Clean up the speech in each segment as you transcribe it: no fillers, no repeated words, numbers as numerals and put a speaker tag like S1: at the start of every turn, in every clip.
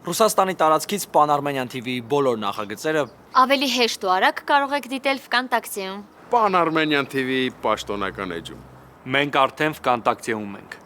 S1: Ռուսաստանի տարածքից Pan-Armenian TV-ի բոլոր նախագծերը
S2: Ավելի հեշտ ու արագ կարող եք դիտել Վկանտակցիում։
S3: Pan-Armenian TV-ի պաշտոնական էջում։
S1: մենք արդեն Վկանտակցիում ենք։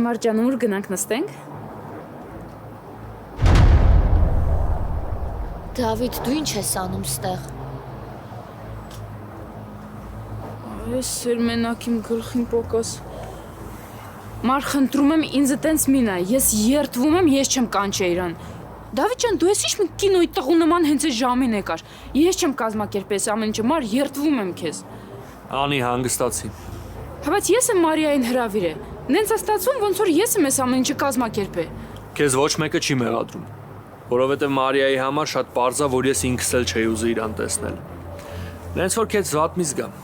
S4: Մարջան, ուր գնանք նստենք։
S2: Դավիթ, դու ինչ ես անում ստեղ։
S4: Այս էր մենակ իմ գլխին պոկոս։ Մար խնդրում եմ ինձ տենց մի նայ, ես երդվում եմ, ես չեմ կանչե իրան։ Դավիթ ջան, դու ես ինչ մի կինոյի տղու նման հենց այս ժամին եկար։ Ես չեմ կազմակերպես ամեն ինչը, մար երդվում եմ քեզ։
S1: Անի հանգստացի։
S4: Բայց ես եմ Մարիային հրավիրե։ Նենց է ստացվում, ոնց որ ես եմ այս ամեն ինչը կազմակերպե։
S1: Քեզ ոչ մեկը չի մեղադրում, որովհետև Մարիայի համար շատ պարզ է, որ ես ինքս էլ չէի ուզի իրան տեսնել։ Նենց որ քեզ վատ մի զգամ։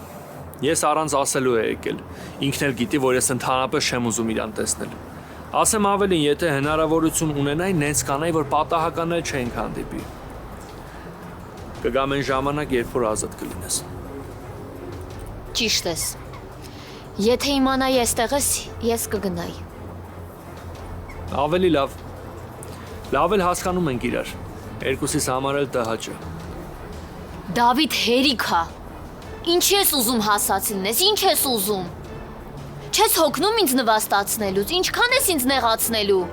S1: Ես առանց ասելու է եկել։ Ինքն էլ գիտի, որ ես ընդհանրապես չեմ ուզում իրան տեսնել։ Ասեմ ավելին, եթե հնարավորություն ունենայի, նենց կանայի, որ պատահական էլ չենք հանդիպի։ Կգամ այն ժամանակ, երբ որ ազատ կլինես։
S2: Ճիշտ ես։ Եթե իմանայի այստեղ ես, ես կգնայի։
S1: Ավելի լավ։ Լավ էլ հասկանում ենք իրար։ Երկուսիս համար էլ տհաճ է։
S2: Դավիթ, հերիք է։ Ինչ ես ուզում հասած լինես, ինչ ես ուզում։ Չես հոգնում ինձ նվաստացնելուց, ինչքան ես ինձ նեղացնելու։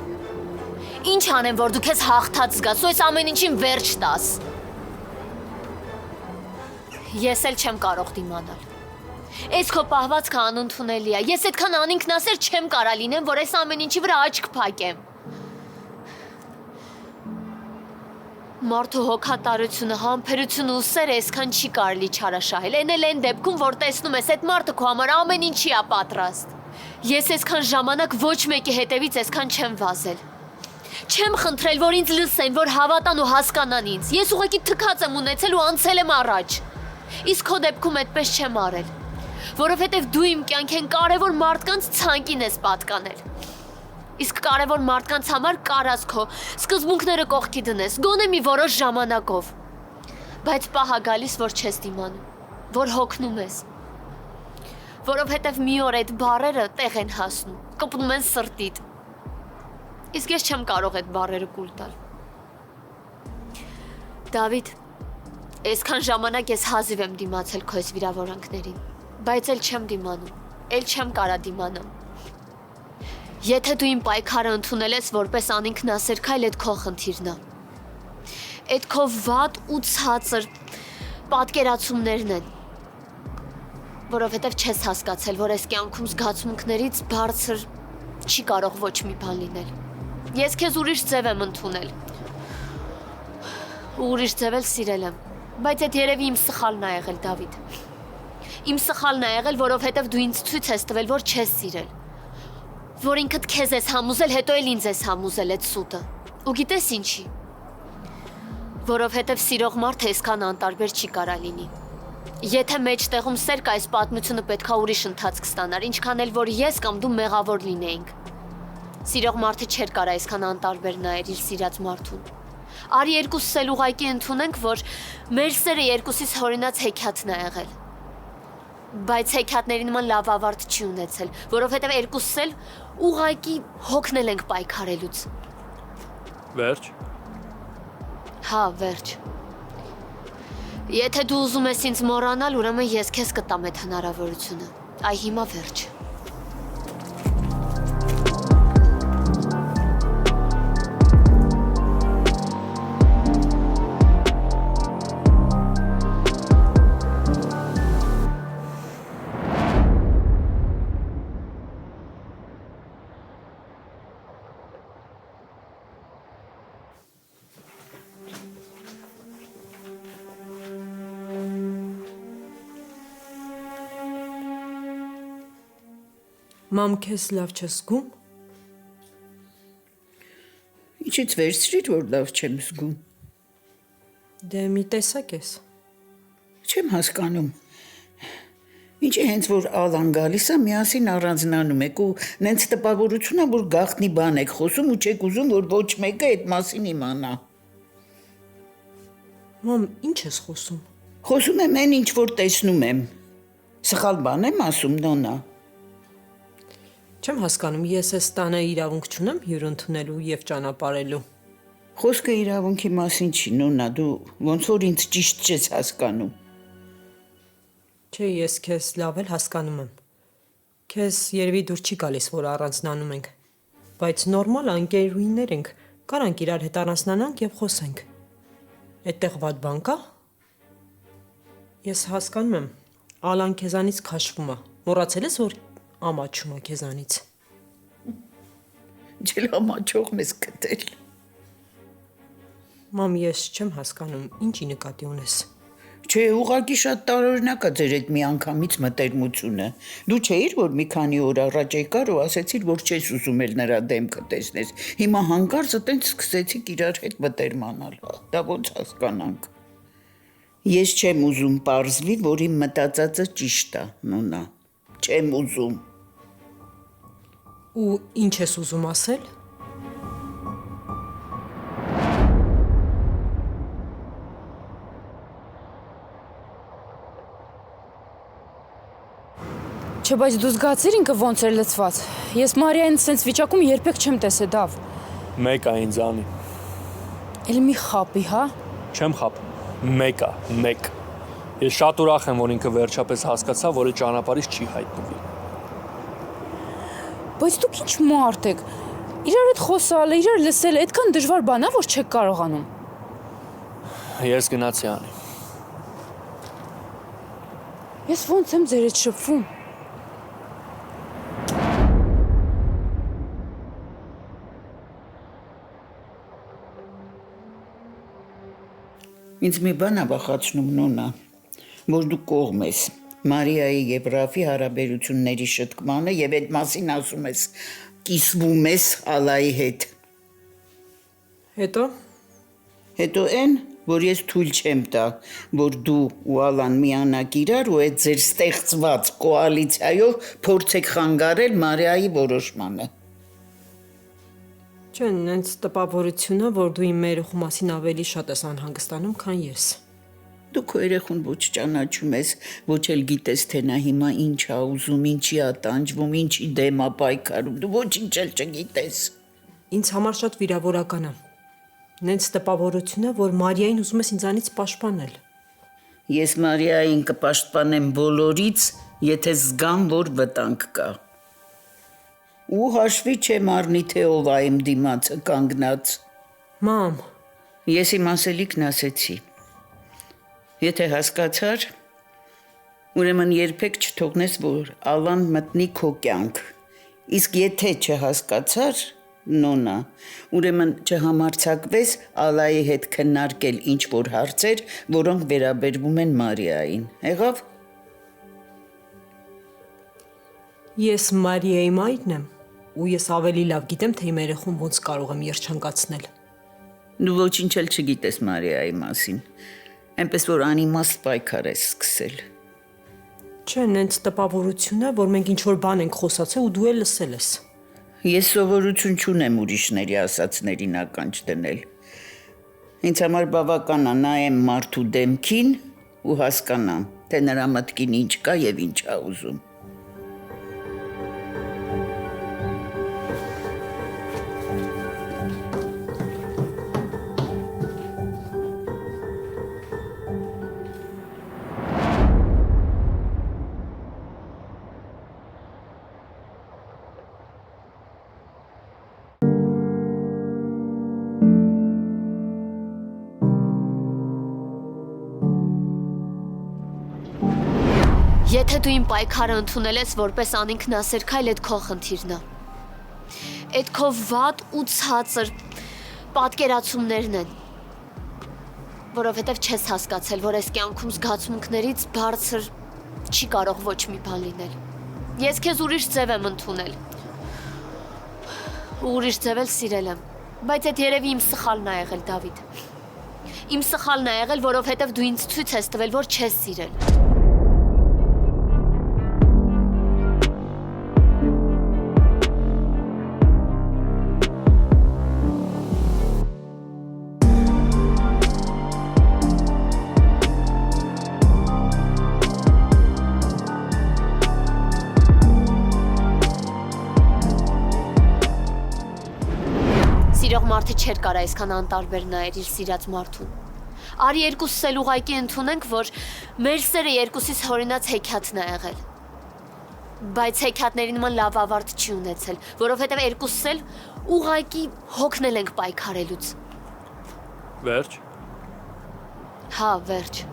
S2: Ինչ անեմ, որ դու քեզ հաղթած զգաս, ու այս ամեն ինչին վերջ տաս։ Ես էլ չեմ կարող դիմանալ։ Այս քո պահվածքը անընդունելի է։ Ես այդքան անինքնասեր չեմ կարա լինեմ, որ այս ամեն ինչի վրա աչք փակեմ։ Մարդու հոգատարությունը, համբերությունը ու սերը այսքան չի կարելի չարաշահել։ Էն էլ այն դեպքում, որ տեսնում ես, այդ մարդը քո համար ամեն ինչի է պատրաստ։ Ես այսքան ժամանակ ոչ մեկի հետևից այսքան չեմ վազել։ Չեմ խնդրել, որ ինձ լսեն, որ հավատան ու հասկանան ինձ։ Ես ուղղակի թքած եմ ունեցել ու անցել եմ առաջ։ Իսկ քո դեպքում այդպես չեմ արել։ Որովհետև դու իմ կյանքեն կարևոր մարդկանց ցանկին ես պատկանել։ Իսկ կարևոր մարդկանց համար կարաս քո սկզբունքները կողքի դնես, գոնե մի որոշ ժամանակով։ Բայց պահա գալիս, որ չես դիմանում, որ հոգնում ես։ Որովհետև մի օր այդ բառերը տեղ են հասնում, կպնում են սրտիդ։ Իսկ ես չեմ կարող այդ բառերը կուլ տալ։ Դավիթ, այսքան ժամանակ ես հազիվ եմ դիմացել քո այս վիրավորանքներին, բայց էլ չեմ դիմանում, էլ չեմ կարա դիմանամ։ Եթե դու իմ պայքարը ընդունել ես որպես անինքնասեր քայլ, այդ քո խնդիրն է։ Այդ քո վատ ու ցածր պատկերացումներն են։ Որովհետև չես հասկացել, որ այս կյանքում զգացմունքներից բարձր չի կարող ոչ մի բան լինել։ Ես քեզ ուրիշ ձև եմ ընդունել։ Ու ուրիշ ձև էլ սիրել եմ, բայց այդ երևի իմ սխալն է եղել, Դավիթ։ Իմ սխալն է եղել, որովհետև դու ինձ ցույց ես տվել, որ չես սիրել։ Որ ինքդ քեզ ես համոզել, հետո էլ ինձ ես համոզել այդ սուտը։ Ու գիտես ինչի։ Որովհետև սիրող մարդը այսքան անտարբեր չի կարա լինի։ Եթե մեջտեղում սեր կա, այս պատմությունը պետքա ուրիշ ընթացք ստանար, ինչքան էլ որ ես կամ դու մեղավոր լինեինք։ Սիրող մարդը չէր կարա այսքան անտարբեր նայեր իր սիրած մարդուն։ Արի երկուսս էլ ուղղակի ընդունենք, որ մեր սերը երկուսիս հորինած հեքիաթն է եղել։ Բայց հեքիաթների նման լավ ավարտ չի ունեցել, որովհետև երկուսս էլ ուղղակի հոգնել ենք պայքարելուց։
S1: Վերջ։
S2: Հա, վերջ։ Եթե դու ուզում ես ինձ մոռանալ, ուրեմն ես քեզ կտամ այդ հնարավորությունը։ Այ հիմա վերջ։
S5: Մամ, քեզ լավ չես զգում։
S6: Իջից վերցրիր, որ լավ չեմ զգում։
S5: Դե մի տեսակ ես։
S6: Չեմ հասկանում։ Ինչի հենց որ Ալան գալիս է, միասին առանձնանում եք ու նենց տպավորությունա, որ գաղտնի բան եք խոսում ու չեք ուզում, որ ոչ մեկը այդ մասին իմանա։
S5: Մամ, ինչ ես խոսում։
S6: Խոսում եմ այն, ինչ որ տեսնում եմ։ Սխալ բան եմ ասում, Նոնա։
S5: Չեմ հասկանում, ես այս տանը իրավունք չունեմ հյուր ընդունելու եւ ճանապարհելու։
S6: Խոսքը իրավունքի մասին չի, Նոնա, դու ոնց որ ինձ ճիշտ չես հասկանում։
S5: Չէ, ես քեզ լավ էլ հասկանում եմ։ Քեզ երևի դուր չի գալիս, որ առանձնանում ենք։ Բայց նորմալ անկերուիններ ենք, կարանք իրար հետ առանձնանանք եւ խոսենք։ Այդտեղ վատ բան կա։ Ես հասկանում եմ, Ալան քեզանից քաշվում է։ Մոռացել ես, որ ամաչում է քեզանից։
S6: Ջել ամաչող մեզ գտել։
S5: Մամ, ես չեմ հասկանում, ինչի նկատի ունես։
S6: Չէ, ուղղակի շատ տարօրինակ է ձեր այդ միանգամից մտերմությունը։ Դու չէիր, որ մի քանի օր առաջ եկար ու ասեցիր, որ չես ուզում էլ նրա դեմքը տեսնես։ Հիմա հանկարծ այտենց սկսեցիք իրար հետ մտերմանալ։ Դա ոնց հասկանանք։ Ես չեմ ուզում պարզվի, որ իմ մտածածը ճիշտ է, Նոնա։ Չեմ ուզում։
S5: Ու ինչ ես ուզում ասել։
S4: Չէ, բայց դու զգացիր ինքը ոնց էր լցված։ Ես Մարիային սենց վիճակում երբեք չեմ տեսել, Դավ։
S1: Մեկ է ինձ անի։
S4: Էլ մի խապի, հա։
S1: Չեմ խապում։ Մեկ է, մեկ։ Ես շատ ուրախ եմ, որ ինքը վերջապես հասկացա, որ այդ ճանապարհից չի հայտնվի։
S4: Բայց դուք ինչ մարդ եք։ Իրար հետ խոսալը, իրար լսելը այդքան դժվար բան է, որ չեք կարողանում։
S1: Ես գնացի անի։
S4: Ես ոնց եմ ձեր հետ շփվում։
S6: Ինձ մի բան է վախեցնում, Նոնա, որ դու կողմ ես Մարիայի եւ Ռաֆի հարաբերությունների շտկմանը եւ այդ մասին ասում ես, կիսվում ես Ալայի հետ։ Հետո այն, որ ես թույլ չեմ տա, որ դու ու Ալան միանաք իրար ու այդ ձեր ստեղծված կոալիցիայով փորձեք խանգարել Մարիայի որոշմանը։
S5: Չէ, նենց տպավորությունը, որ դու իմ երեխու մասին ավելի շատ ես անհանգստանում, քան ես։
S6: Դու քո երեխուն ոչ ճանաչում ես, ոչ էլ գիտես, թե նա հիմա ինչ է ուզում, ինչի է տանջվում, ինչի դեմ է պայքարում, դու ոչինչ էլ չգիտես։
S5: Ինձ համար շատ վիրավորական է։ Նենց տպավորությունը, որ Մարիային ուզում ես ինձանից պաշտպանել։
S6: Ես Մարիային կպաշտպանեմ բոլորից, եթե զգամ, որ վտանգ կա։ Ու հաշվի չեմ առնի, թե ով է իմ դիմացը կանգնած։
S5: Մամ,
S6: Ես իմ ասելիքն ասեցի։ Եթե հասկացար, ուրեմն երբեք չթողնես, որ Ալան մտնի քո կյանք։ Իսկ եթե չհասկացար, Նոնա, ուրեմն չհամարձակվես Ալայի հետ քննարկել ինչ-որ հարցեր, որոնք վերաբերվում են Մարիային։ Եղավ։
S5: ես Մարիայի մայրն եմ, ու ես ավելի լավ գիտեմ, թե իմ երեխուն ոնց կարող եմ երջանկացնել։
S6: Դու ոչինչ էլ չգիտես Մարիայի մասին, այնպես որ անիմաստ պայքար ես սկսել։
S5: Չէ, նենց տպավորություն է, որ մենք ինչ-որ բան ենք խոսացել ու դու էլ լսել ես։
S6: Ես սովորություն չունեմ ուրիշների ասածներին ականջ դնել։ Ինձ համար բավական է նայեմ մարդու դեմքին ու հասկանամ, թե նրա մտքին ինչ կա եւ ինչ է ուզում։
S2: Եթե դու իմ պայքարը ընդունել ես որպես անինքնասեր քայլ, այդ քո խնդիրն է։ Այդ քո վատ ու ցածր պատկերացումներն են։ Որովհետև չես հասկացել, որ այս կյանքում զգացմունքներից բարձր չի կարող ոչ մի բան լինել։ Ես քեզ ուրիշ ձև եմ ընդունել։ Ուրիշ ձև էլ սիրել եմ, բայց այդ երևի իմ սխալն է եղել, Դավիթ։ Իմ սխալն է եղել, որովհետև դու ինձ ցույց ես տվել, որ չես սիրել։ Սիրող մարդը չէր կարա այսքան անտարբեր նայեր իր սիրած մարդուն։ Արի երկուսս էլ ուղղակի ընդունենք, որ մեր սերը երկուսիս հորինած հեքիաթն է եղել։ Բայց հեքիաթների նման լավ ավարտ չի ունեցել, որովհետև երկուսս էլ ուղղակի հոգնել ենք պայքարելուց։
S1: Վերջ։
S2: Հա, վերջ։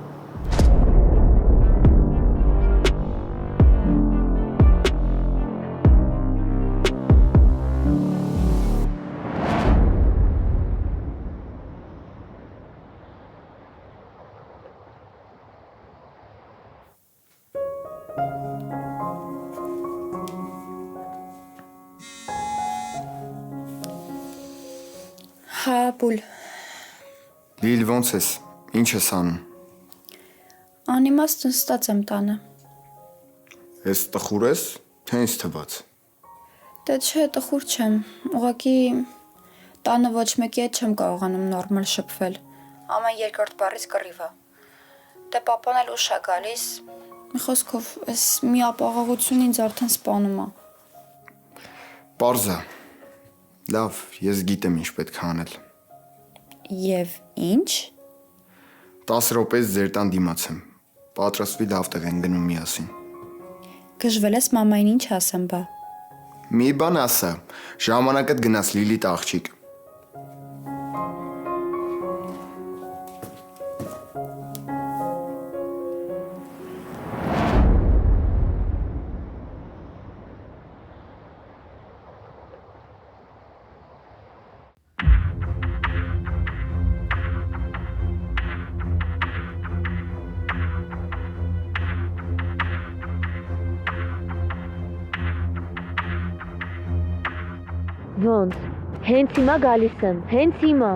S7: Հա, բուլ։
S8: Լիլ ոնց ես, ինչ ես անում,
S7: Անիմաստ նստած եմ տանը։
S8: ես տխուր ես, թե ինձ թված,
S7: Դե չէ, տխուր չեմ, ուղղակի տանը ոչ մեկի հետ չեմ կարողանում նորմալ շփվել։ Ամեն երկրորդ բառից կռիվ է։ Դե պապան էլ ուշ է գալիս, մի խոսքով, այս մի ապաղաղություն ինձ արդեն սպանում է։
S8: պարզ է, լավ, ես գիտեմ ինչ պետք է անել,
S7: Եվ ինչ։
S8: 10 րոպեից ձեր տան դիմաց եմ, պատրաստվի լավ տեղ են գնում միասին,
S7: Գժվել ես մամային ինչ ասեմ բա։
S8: մի բան ասա, ժամանակդ գնաց Լիլիթ աղջիկ,
S2: Ոնց։ Հենց հիմա գալիս եմ, հենց հիմա։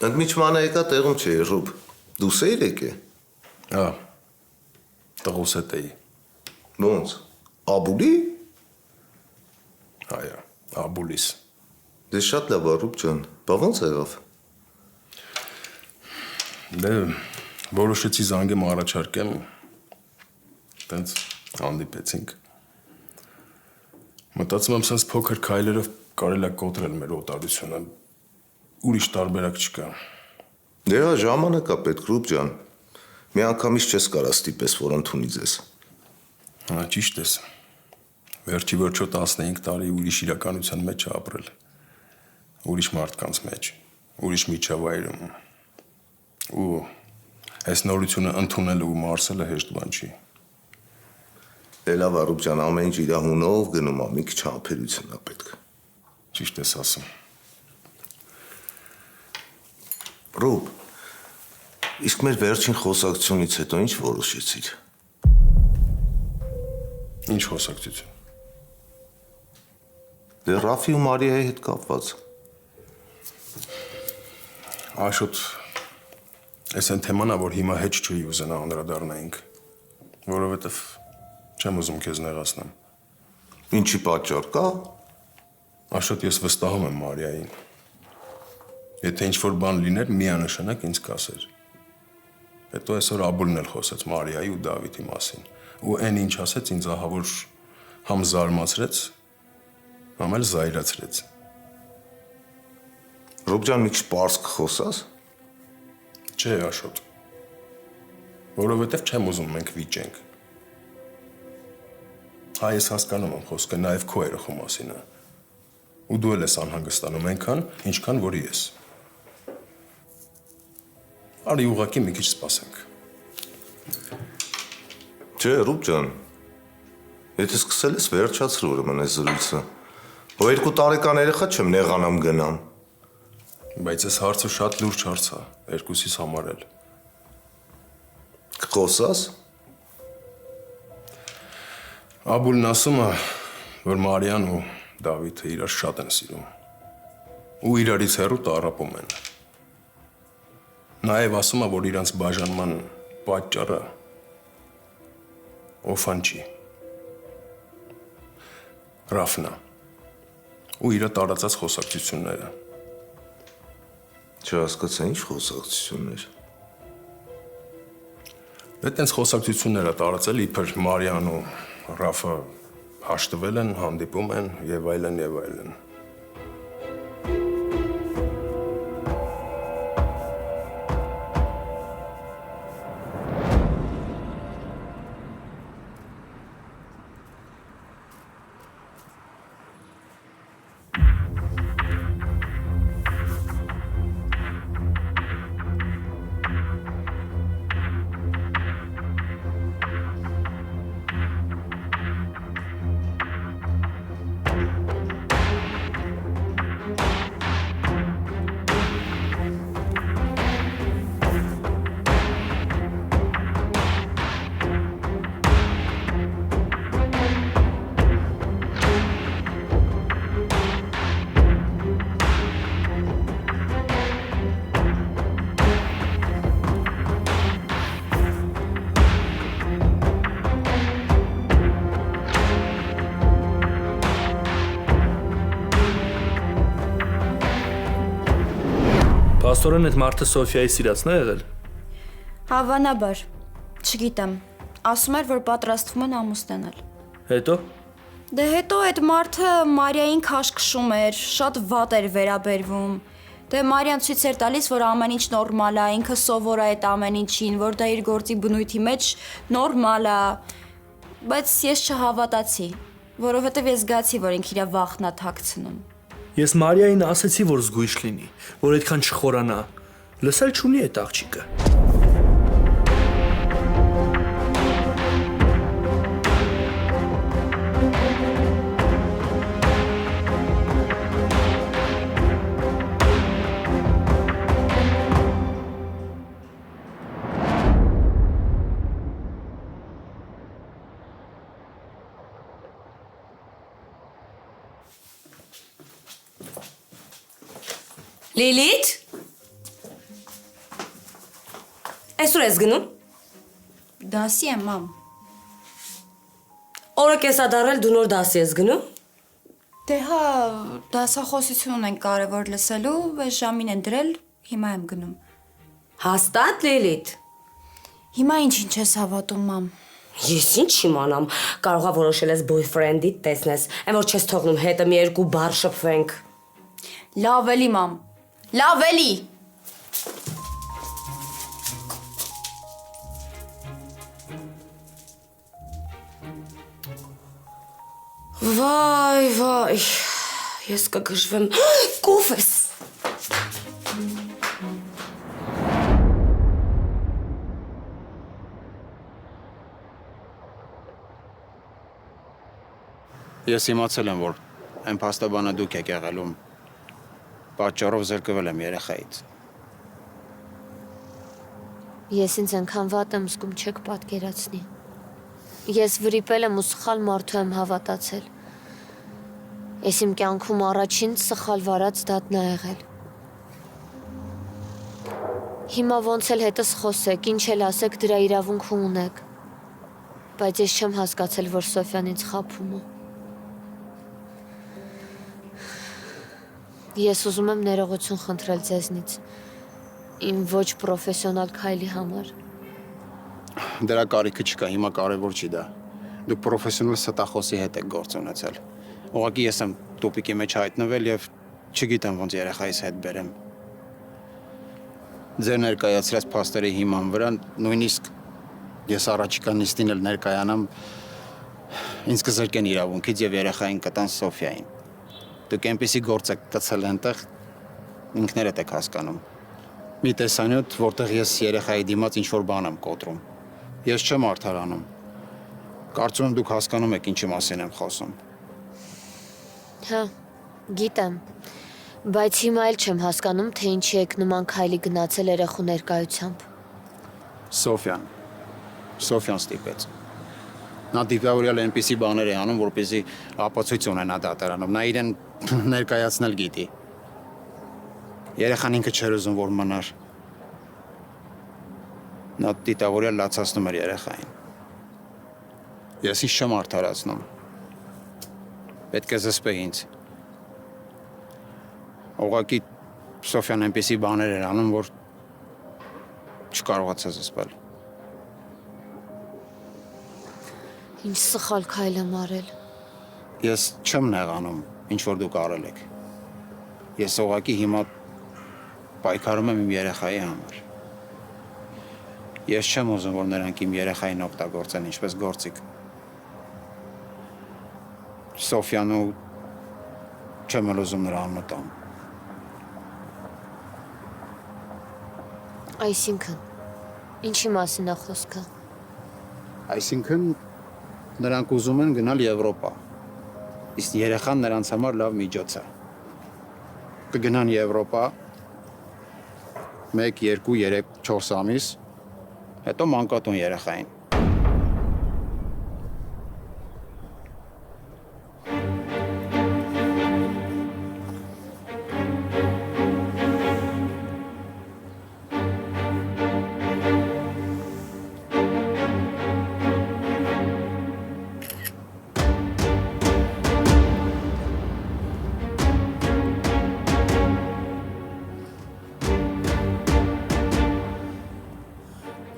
S9: Ընդմիջմանը եկա տեղում չէի, Ռուբ, դու սեիր եկե,
S10: Հա, տղուս հետ էի,
S9: ոնց, աբուլի,
S10: հայա, աբուլիս,
S9: դե շատ լավ է, Ռուբ ջան, բա ոնց եղավ,
S10: դե որոշեցի զանգեմ առաջարկեմ, տենց հանդիպեցինք, մտածում եմ սենց փոքր քայլերով կարելի է կոտրել մեր օտարությունը, ուրիշ տարբերակ չկա,
S9: դե հա ժամանակ է պետք, Ռուբ ջան, մի անգամից չես կարա ստիպես, որ ընդունի ձեզ,
S10: հա, ճիշտ ես, վերջի վերջո 15 տարի ուրիշ իրականության մեջ է ապրել, ուրիշ մարդկանց մեջ, ուրիշ միջավայրում, ու այս նորությունը ընդունելը ու մարսելը հեշտ բան չի,
S9: դե լավ է, Ռուբ ջան, ամեն ինչ իրա հունով գնում է, մի քիչ համբերություն է պետք,
S10: ճիշտ ես ասում,
S9: Ռուբ, իսկ մեր վերջին խոսակցությունից հետո ինչ որոշեցիր,
S10: ինչ խոսակցություն,
S9: դե Ռաֆի ու Մարիայի հետ կապված,
S10: Աշոտ, այս են թեմանա, որ հիմա հետ չի ուզենա անդրադառնայինք, որովհետև չեմ ուզում քեզ նեղացնեմ։
S9: ինչի պատճառ կա,
S10: Աշոտ, ես վստահում եմ Մարիային։ Եթե ինչ-որ բան լիներ, միանշանակ ինձ կասեր։ Հետո այսօր Աբուլն էլ խոսեց Մարիայի ու Դավիթի մասին։ Ու այն ինչ ասեց ինձ ահավոր համ զարմացրեց, համ էլ զայրացրեց։
S9: Ռուբ ջան, մի քիչ պարզ կխոսաս,
S10: Չէ, Աշոտ, որովհետև չեմ ուզում մենք վիճենք։ Հա, ես հասկանում եմ խոսքը նաև քո երեխու մասին է։ Ու դու էլ ես անհանգստանում այնքան, ինչքան որ ես։ Արի ուղղակի մի քիչ սպասենք։
S9: չէ, Ռուբ ջան, եթե սկսել ես վերջացրու ուրեմն այս զրույցը, որ 2 տարեկան երեխա չեմ նեղանամ գնամ,
S10: Բայց այս հարցը շատ լուրջ հարց է, երկուսիս համար էլ։
S9: Կխոսաս։
S10: Աբուլն ասում է, որ Մարիան ու Դավիթը իրար շատ են սիրում։ Ու իրարից հեռու տառապում են։ Նաև ասում է, որ իրանց բաժանման պատճառը Օֆանչի Ռաֆնա ու իր տարածած խոսակցությունները։
S9: Չհասկացա ինչ խոսակցություններ։
S10: Դե տենց խոսակցություններ է տարածել, իբր Մարիան ու Ռաֆը հաշտվել են, հանդիպում են եւ այլն եւ այլն։
S1: Պաստորեն այդ մարդը Սոֆիայի սիրածն է եղել։
S7: Հավանաբար, չգիտեմ, ասում էր, որ պատրաստվում են ամուսնանալ։
S1: Հետո
S7: Դե հետո այդ մարդը Մարիային քաշքշում էր, շատ վատ էր վերաբերվում։ Դե Մարիան ցույց էր տալիս, որ ամեն ինչ նորմալ է, ինքը սովոր է այդ ամեն ինչին, որ դա իր գործի բնույթի մեջ նորմալ է։ Բայց ես չհավատացի, որովհետև ես զգացի, որ ինքը իր վախն է թաքցնում։
S1: ես Մարիային ասեցի, որ զգույշ լինի, որ այդքան չխորանա։ Լսել չունի այդ աղջիկը։
S11: Լիլիթ։ Այսօր ես գնում։
S7: Դասի եմ, մամ։
S11: Օրը կեսադարել դու նոր դասի ես գնում։
S7: Դե հա, դասախոսություն ունենք կարևոր լսելու, այս ժամին են դրել, հիմա եմ գնում։
S11: Հաստատ, Լիլիթ։
S7: Հիմա ինչ ես հավատում, մամ։
S11: Ես ինչ իմանամ, կարողա որոշել ես boyfriend-իդ տեսնես, այն որ չես թողնում հետը մի երկու բառ շփվենք։
S7: Լավ էլի, մամ։ Լավ էլի։
S11: Վայ, ես կգժվեմ, կուֆես։
S12: Ես իմացել եմ, որ այն փաստաբանը դուք եք եղել, պատճառով զրկվել եմ երեխայից։
S2: Ես ինձ այնքան վատ եմ զգում, չեք պատկերացնի։ Ես վրիպել եմ ու սխալ մարդու եմ հավատացել։ Ես իմ կյանքում առաջին սխալ վարած դատն է եղել։ Հիմա ոնց էլ հետս խոսեք, ինչ էլ ասեք, դրա իրավունքը ունեք։ Բայց ես չեմ հասկացել, որ Սոֆյան ինձ խաբում է։ Ես ուզում եմ ներողություն խնդրել ձեզնից, իմ ոչ պրոֆեսիոնալ քայլի համար։
S12: Դրա կարիքը չկա, հիմա կարևոր չի դա։ Դուք պրոֆեսիոնալ ստախոսի հետ եք գործ ունեցել։ Ուղղակի ես եմ տոպիկի մեջ հայտնվել եւ չգիտեմ ոնց երեխայիս հետ բերեմ։ Ձեր ներկայացրած փաստերի հիման վրա նույնիսկ ես առաջիկա նիստին էլ ներկայանամ, ինձ կզրկեն իրավունքից եւ երեխային կտան Սոֆիային։ Դուք այնպեսի գործ եք կցել այնտեղ, ինքներդ եք հասկանում։ Մի տեսանյութ, որտեղ ես երեխայի դիմաց ինչ-որ բան եմ կոտրում։ Ես չեմ արդարանում։ Կարծում եմ դուք հասկանում եք ինչի մասին եմ խոսում։
S2: Հա, գիտեմ, Բայց հիմա էլ չեմ հասկանում, թե ինչի եք նման քայլի գնացել երեխու ներկայությամբ։
S12: Սոֆյան ստիպեց։ Նա դիպավորյալ այնպիսի բաներ է անում, որպեսզի ապացույց ունենա դատարանում։ Նա իրեն ներկայացնել գիտի։ Երեխան ինքը չէր ուզում, որ մնար։ Նա դիտավորյալ լացացնում էր երեխային։ Ես ինձ չեմ արդարացնում։ Պետք է զսպե ինձ։ Ուղղակի Սոֆյան այնպիսի բաներ էր անում, որ չկարողացա զսպել։
S2: Ինչ սխալ քայլ եմ արել։
S12: Ես չեմ նեղանում, ինչ որ դուք արել եք։ Ես ուղղակի հիմա պայքարում եմ իմ երեխայի համար։ Ես չեմ ուզում, որ նրանք իմ երեխային օգտագործեն, ինչպես գործիք։ Սոֆյանու չեմ էլ ուզում նրա անունը տամ։
S2: Այսինքն, ինչի մասին է խոսքը։
S12: Այսինքն նրանք ուզում են գնալ Եվրոպա։ Իսկ երեխան նրանց համար լավ միջոց է։ Կգնան Եվրոպա 1, 2, 3, 4 ամիս, հետո մանկատուն երեխային։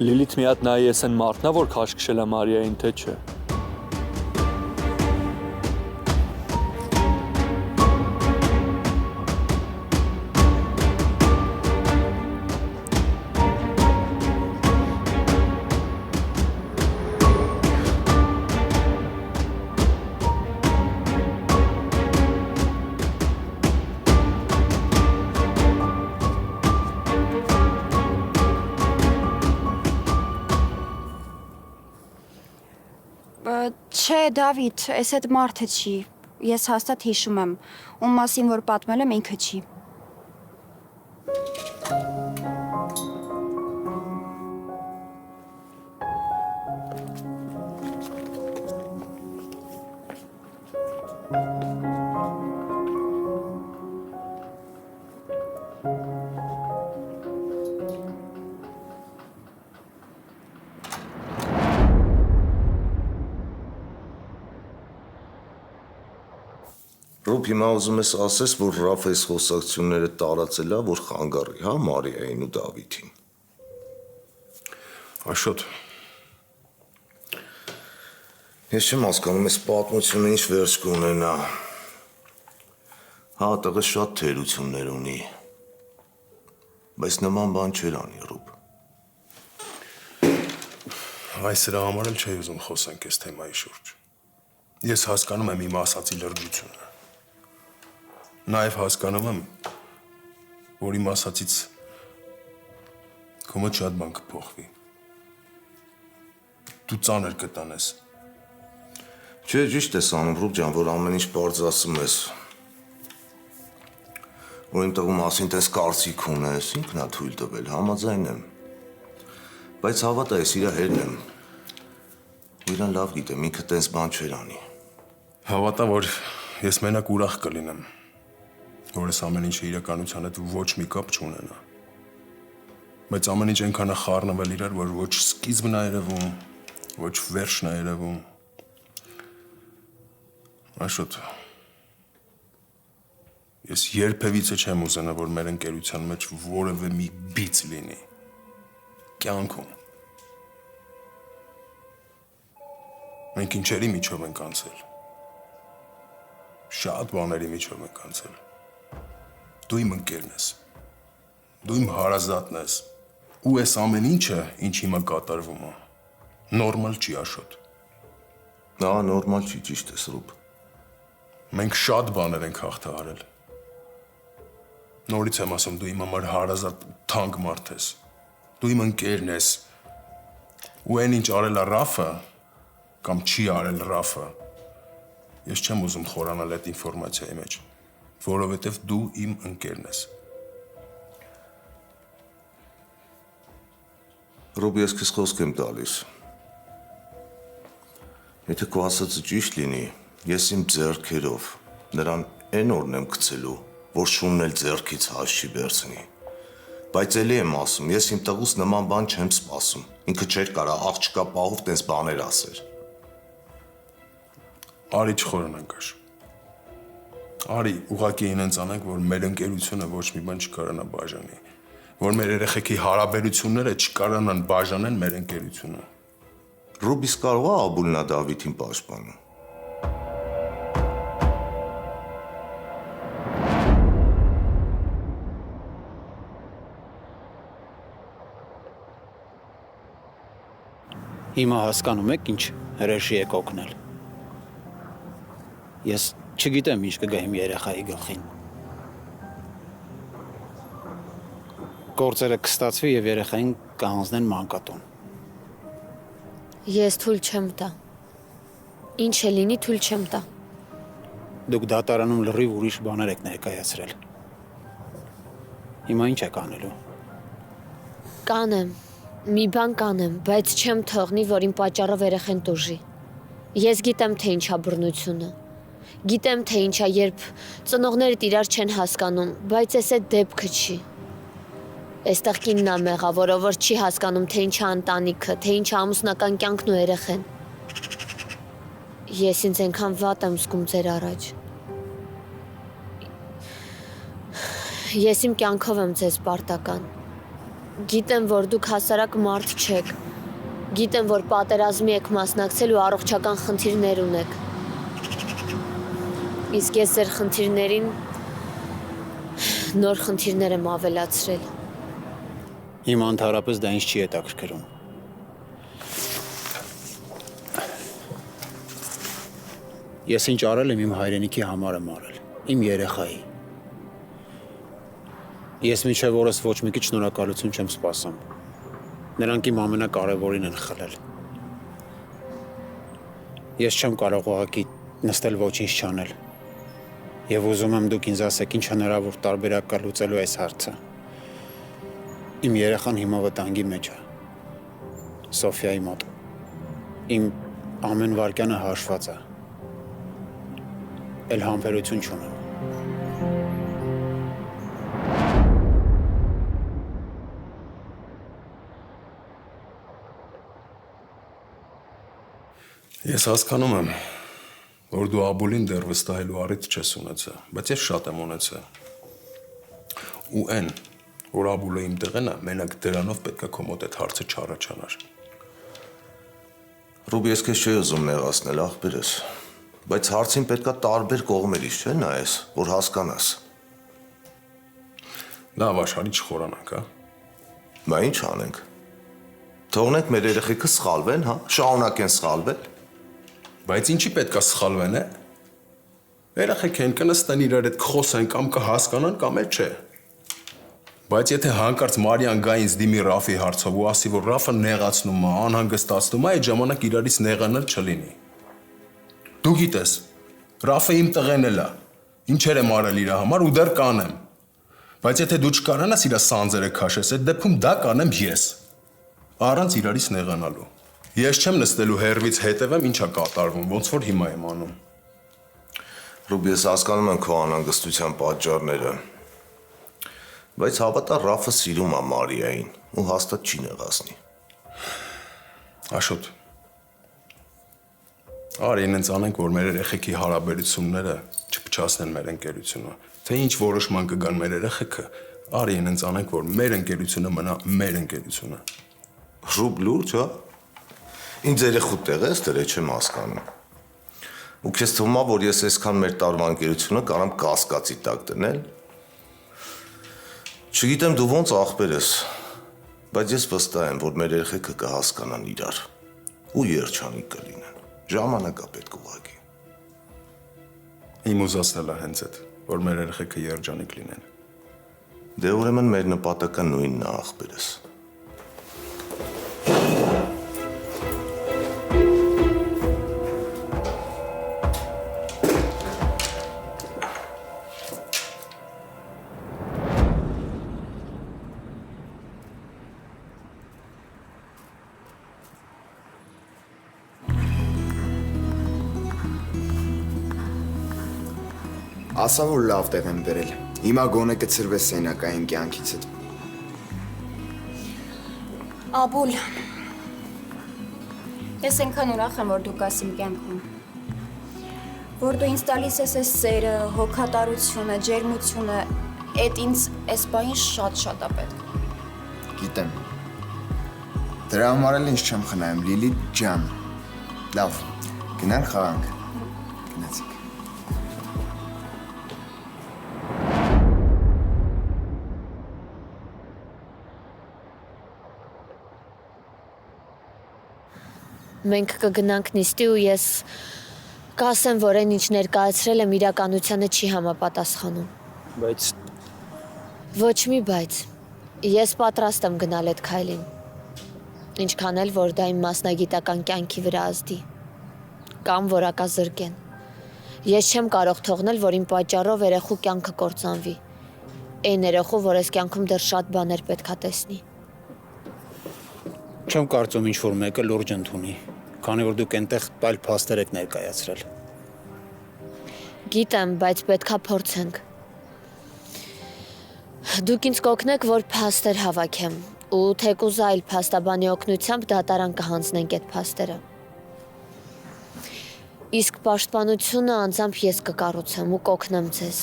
S1: Լիլիթ մի հատ նայի ես են մարդնա, որ քաշքշել է Մարիային, թե չէ։
S7: Չէ, Դավիթ, այս այդ մարդը չի։ Ես հաստատ հիշում եմ, ում մասին որ պատմել եմ, ինքը չի։
S9: Ռուբ, հիմա ուզում ես ասես, որ Ռաֆ այս խոսակցությունները տարածել է, որ խանգարի, հա, Մարիային ու Դավիթին։
S10: Աշոտ։
S9: Ես չեմ հասկանում, այս պատմությունը ինչ վերջ կունենա։ Հա, տղը շատ թերություններ ունի, բայց նման բան չէր անի, Ռուբ։
S10: Այս սրա համար էլ չէի ուզում խոսենք այս թեմայի շուրջ։ Ես հասկանում եմ իմ ասացի լրջությունը։ Նաև հասկանում եմ, որ իմ ասացից քո մոտ շատ բան կփոխվի։ Դու ծանր կտանես։
S9: Չէ, ճիշտ ես անում, Ռուբ ջան, որ ամեն ինչ բարձ ասում ես։ Որ իմ տղու մասին տես կարծիք ունես, ինքն է թույլ տվել, համաձայն եմ։ Բայց հավատա, ես իրա հերն եմ։ Ու իրան լավ գիտեմ, ինքը տես բան չէր անի։
S10: Հավատա, որ ես մենակ ուրախ կլինեմ, որ այս ամեն ինչը իրականության հետ ոչ մի կապ չունենա։ Բայց ամեն ինչ այնքան է խառնվել իրար, որ ոչ սկիզբն է երևում, ոչ վերջն է երևում։ Աշոտ, ես երբևիցե չեմ ուզենա, որ մեր ընկերության մեջ որևէ մի բիծ լինի։ Կյանքում։ Մենք ինչերի միջով ենք անցել։ Շատ բաների միջով ենք անցել։ Դու իմ ընկերն ես, դու իմ հարազատն ես, ու այս ամեն ինչը, ինչ հիմա կատարվում է, նորմալ չի, Աշոտ։
S9: Դա նորմալ չի, ճիշտ ես, Ռուբ։
S10: Մենք շատ բաներ ենք հաղթահարել։ Նորից եմ ասում, դու իմ համար հարազատ թանկ մարդ ես, դու իմ ընկերն ես, ու այն ինչ արել է Ռաֆը, կամ չի արել Ռաֆը, ես չեմ ուզում խորանալ այդ ինֆորմացիայի մեջ։ որովհետև դու իմ ընկերն ես։
S9: Ռոբի, ես քեզ խոսք եմ տալիս։ Եթե քո ասածը ճիշտ լինի, ես իմ ձեռքերով նրան այն օրն եմ գցելու, որ շունն էլ ձեռքից հաշ չի վերցնի։ Բայց էլի եմ ասում, ես իմ տղուս նման բան չեմ սպասում։ Ինքը չէր կարա աղջկա պահով տես բաներ ասեր։
S10: Արի չխորանանք։ Արի, ուղղակի ինձ անենք, որ մեր ընկերությունը ոչ մի բան չկարանա բաժանի, որ մեր երեխեքի հարաբերությունները չկարանան բաժանեն մեր ընկերությունը։
S9: Ռուբիս կարող է Աբուլնա Դավիթին պաշտպանել։
S12: Հիմա հասկանում եք ինչ հրեշի եք օգնել։ Ես չգիտեմ ինչ կգա իմ երեխայի գլխին։ Գործերը կստացվի եւ երեխային կհանձնեն մանկատուն։
S2: Ես թույլ չեմ տա։ Ինչ է լինի, թույլ չեմ տա։
S12: Դուք դատարանում լրիվ ուրիշ բաներ եք ներկայացրել։ Հիմա ինչ եք անելու։
S2: Կանեմ, մի բան կանեմ, բայց չեմ թողնի, որ իմ պատճառով երեխեն տուժի։ Ես գիտեմ, թե ինչա բռնությունը։ Գիտեմ, թե ինչա, երբ ծնողներդ իրար չեն հասկանում, բայց էս այդ դեպքը չի։ Այստեղ կինն է մեղավորը, որ չի հասկանում, թե ինչա ընտանիքը, թե ինչա ամուսնական կյանքն ու երեխեն։ Ես ինձ այնքան վատ եմ զգում ձեր առաջ։ Ես իմ կյանքով եմ ձեզ պարտական։ Գիտեմ, որ դուք հասարակ մարդ չեք։ Գիտեմ, որ պատերազմի եք մասնակցել ու առողջական խնդիրներ ունեք։ Իսկ ես ձեր խնդիրներին նոր խնդիրներ եմ ավելացրել։
S12: Հիմա ընդհանրապես դա ինձ չի հետաքրքրում։ Ես ինչ արել եմ իմ հայրենիքի համար եմ արել, իմ երեխայի։ Ես մինչև օրս ոչ մի քիչ շնորհակալություն չեմ սպասում։ Նրանք իմ ամենակարևորին են խլել։ Ես չեմ կարող ուղղակի նստել ոչինչ չանել։ Եվ ուզում եմ դուք ինձ ասեք ինչ հնարավոր տարբերակ կա լուծելու այս հարցը։ Իմ երեխան հիմա վտանգի մեջ է։ Սոֆիայի մոտ։ Իմ ամեն վայրկյանը հաշված է։ Էլ համբերություն չունեմ։
S10: Ես հասկանում եմ, որ դու Աբուլին դեռ վստահելու առիթ չես ունեցել, բայց ես շատ եմ ունեցել։ Ու այն, որ Աբուլը իմ տեղն է, մենակ դրանով պետք է քո մոտ այդ հարցը չառաջանար։
S9: Ռուբի, ես քեզ չի ուզում նեղացնել, ախպերս, բայց հարցին պետք է տարբեր կողմերից չէ նայես, որ հասկանաս։
S10: Լավ, աշխարհի չխորանանք, հա։
S9: Բա ինչ անենք։ Թողնենք մեր երեխեքը սխալվեն, հա, շարունակեն սխալվել։
S10: Բայց ինչի պետք է սխալվեն, է։ Երեխեք են կնստեն իրար հետ կխոսեն կամ կհասկանան կամ էլ չէ։ Բայց եթե հանկարծ Մարիան գա ինձ դիմի Ռաֆի հարցով ու ասի, որ Ռաֆը նեղացնում է, անհանգստացնում է, այդ ժամանակ իրարից նեղանալ չլինի։ Դու գիտես, Ռաֆը իմ տղեն էլ է, ինչեր եմ արել իր համար ու դեռ կանեմ։ Բայց եթե դու չկարանաս իր սանձերը քաշես, այդ դեպքում դա կանեմ ես, առանց իրարից նեղանալու։ Ես չեմ նստելու հերվից հետևեմ ինչա կատարվում, ոնց որ հիմա եմ անում։
S9: Ռուբի, ես հասկանում եմ քո անհանգստության պատճառները։ Բայց հավատա Ռաֆը սիրում է Մարիային ու հաստատ չի նեղացնի։
S10: Աշոտ։ Արի ինձ անենք, որ մեր երեխեքի հարաբերությունները չփչացնեն մեր ընկերությունը։ Թե ինչ որոշման կգան մեր երեխեքը, արի ինձ անենք, որ մեր ընկերությունը մնա մեր ընկերությունը։
S9: Ռուբ լուրջ, հա։ Ինձ երեխու տեղ ես, դեռ չեմ հասկանում։ Ու քեզ թվում է, որ ես այսքան մեր տարվա ընկերությունը կարամ կասկածի տակ դնել։ Չգիտեմ դու ոնց ախպեր ես, բայց ես վստահ եմ, որ մեր երեխեքը կհասկանան իրար ու երջանիկ կլինեն։ Ժամանակա պետք ուղղակի։
S10: Իմ ուզածն է հենց այդ, որ մեր երեխեքը երջանիկ լինեն։
S9: Դե ուրեմն մեր նպատակը նույնն է, ախպերս։
S8: Ասա որ լավ տեղ եմ բերել։ Հիմա գոնե կցրվես սենակային կյանքիցդ։
S7: Աբուլ։ Ես այնքան ուրախ եմ, որ դու կաս իմ կյանքում։ Որ դու ինձ տալիս ես այս սերը, հոգատարությունը, ջերմությունը, այդ ինձ այս բային շատ է պետք։
S8: Գիտեմ։ Դրա համար էլ ինձ չեմ խնայում, Լիլիթ ջան։ Լավ, գնանք խաղանք։ Գնացինք։
S2: Մենք կգնանք նիստի ու ես կասեմ, որ այն ինչ ներկայացրել եմ իրականությանը չի համապատասխանում։
S12: Բայց
S2: Ոչ մի բայց։ Ես պատրաստ եմ գնալ այդ քայլին։ Ինչքան էլ որ դա իմ մասնագիտական կյանքի վրա ազդի։ Կամ որակազրկեն։ Ես չեմ կարող թողնել, որ իմ պատճառով երեխու կյանքը կործանվի։ Այն երեխու, որ այս կյանքում դեռ շատ բաներ պետքա տեսնի։
S12: չեմ կարծում ինչ որ մեկը լուրջ ընդունի, քանի որ դուք այնտեղ այլ փաստեր եք ներկայացրել։
S2: Գիտեմ, բայց պետքա փորձենք։ Դուք ինձ կօգնեք, որ փաստեր հավաքեմ, ու թեկուզ այլ փաստաբանի օգնությամբ դատարան կհանձնենք այդ փաստերը։ Իսկ պաշտպանությունը անձամբ ես կկառուցեմ ու կօգնեմ ձեզ։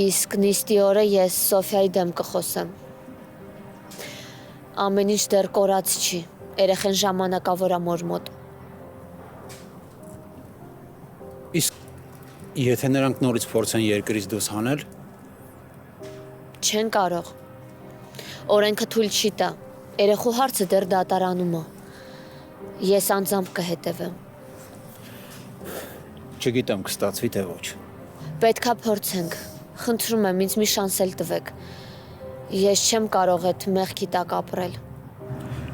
S2: Իսկ նիստի օրը ես Սոֆիայի դեմ կխոսեմ։ Ամեն ինչ դեռ կորած չի, երեխեն ժամանակավոր է մոր մոտ։
S12: Իսկ եթե նրանք նորից փորձեն երկրից դուրս հանել,
S2: Չեն կարող։ Օրենքը թույլ չի տա։ Երեխու հարցը դեռ դատարանում է։ Ես անձամբ կհետևեմ։
S12: չգիտեմ կստացվի թե ոչ։
S2: Պետքա փորձենք։ Խնդրում եմ, ինձ մի շանս էլ տվեք։ Ես չեմ կարող այդ մեղքի տակ ապրել։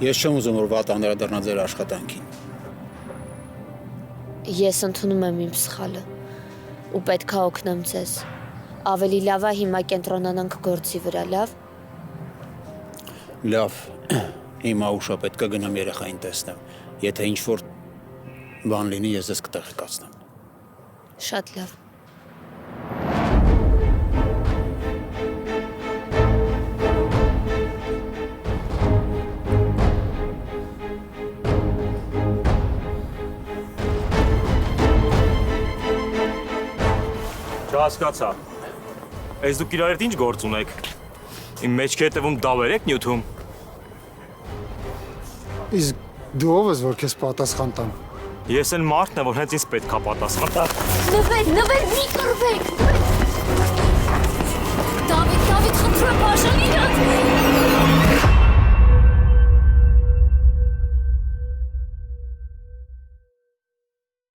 S12: Ես չեմ ուզում որ վատ անդրադառնա ձեր աշխատանքին։
S2: Ես ընդունում եմ իմ սխալը ու պետքա օգնեմ ձեզ։ Ավելի լավ է հիմա կենտրոնանանք գործի վրա, լավ։
S12: Լավ, հիմա ուշա պետք է գնամ երեխային տեսնեմ։ Եթե ինչ որ բան լինի, ես ձեզ կտեղեկացնեմ։
S2: Շատ լավ։
S13: Չհասկացա։ Այս դուք իրար հետ ինչ գործ ունեք։ Իմ մեջքի հետևում դավեր եք նյութում։
S14: Իսկ դու ով ես, որ քեզ պատասխան տամ։
S13: Ես էլ մարդն եմ, որ հենց ինձ պետք է պատասխան տա։
S2: Նվեր, մի կռվեք։